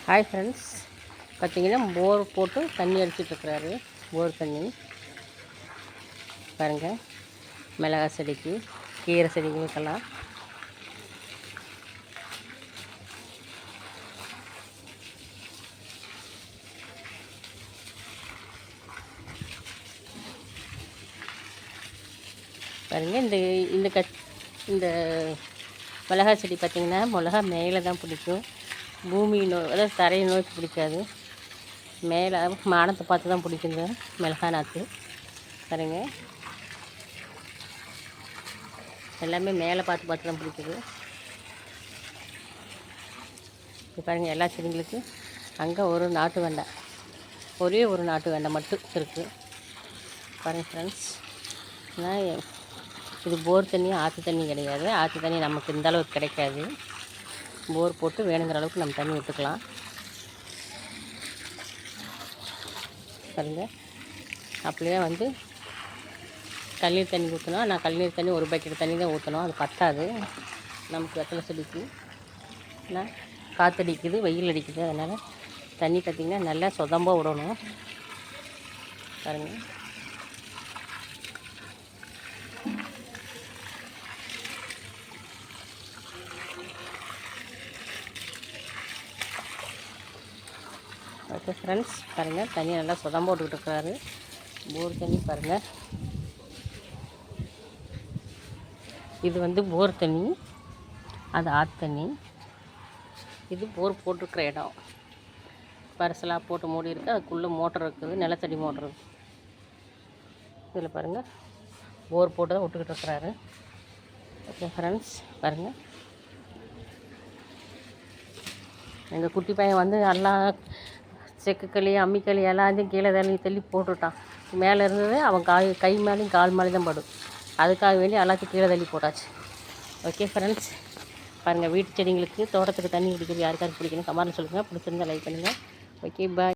Hi friends, பார்த்தீங்கன்னா போர் போட்டு தண்ணி அடிச்சிட்ருக்குறாரு. போர் தண்ணி பாருங்கள். மிளகா செடிக்கு, கீரை செடிகளுக்கெல்லாம் பாருங்கள். இந்த இந்த இந்த மிளகா செடி பார்த்திங்கன்னா மிளகா மேலே தான் பிடிக்கும். பூமி அதாவது தரையை நோக்கி பிடிக்காது. மேலே மானத்தை பார்த்து தான் பிடிக்குங்க மிளகா நாற்று. பாருங்க, எல்லாமே மேலே பார்த்து பார்த்து தான் பிடிக்குது. இப்போ பாருங்கள், எல்லா செடிங்களுக்கு அங்கே ஒரு நாட்டு வெண்டை, ஒரே ஒரு நாட்டு வெண்டை மட்டும் இருக்குது. பாருங்கள் ஃப்ரெண்ட்ஸ், நான் இது போர் தண்ணி, ஆற்று தண்ணி கிடையாது. ஆற்று தண்ணி நமக்கு இந்த அளவுக்கு கிடைக்காது. போர் போட்டு வேணுங்கிற அளவுக்கு நம்ம தண்ணி விட்டுக்கலாம். பாருங்க, அப்படியே வந்து கல்லீர் தண்ணி ஊற்றணும். நான் கல்லீர் தண்ணி ஒரு பக்கெட் தண்ணி தான் ஊற்றணும், அது பத்தாது நமக்கு வெத்தலை செடிக்கு. ஆனால் காற்றடிக்குது, வெயில் அடிக்குது, அதனால் தண்ணி பார்த்திங்கன்னா நல்லா சொதம்ப விடணும். பாருங்கள், ஓகே ஃப்ரெண்ட்ஸ். பாருங்கள், தண்ணி நல்லா சொதம்ப விட்டுக்கிட்டு இருக்கிறாரு. போர் தண்ணி பாருங்கள், இது வந்து போர் தண்ணி, அது ஆற்று தண்ணி. இது போர் போட்டிருக்கிற இடம் பரிசலாக போட்டு மூடி இருக்குது. அதுக்குள்ளே மோட்டர் இருக்குது, நிலத்தடி மோட்டர் இருக்குது. இதில் பாருங்கள், போர் போட்டு தான் விட்டுக்கிட்டு இருக்கிறாரு. ஓகே ஃப்ரெண்ட்ஸ், பாருங்கள், எங்கள் குட்டி பையன் வந்து நல்லா செக்குக்களி, அம்மிக்களி எல்லாத்தையும் கீழே தள்ளி போட்டுவிட்டான். மேலே இருந்தது அவன் கை மேலேயும் கால் மேலே தான் படும். அதுக்காக வேண்டி எல்லாத்தையும் கீழே தள்ளி போட்டாச்சு. ஓகே ஃப்ரெண்ட்ஸ், பாருங்கள், வீட்டு செடிங்களுக்கு, தோட்டத்துக்கு தண்ணி குடிக்கிறது யாருக்காருக்கு பிடிக்கணும் கமெண்ட்ல சொல்லுங்கள். பிடிச்சிருந்தா லைக் பண்ணுங்கள். ஓகே, பாய்.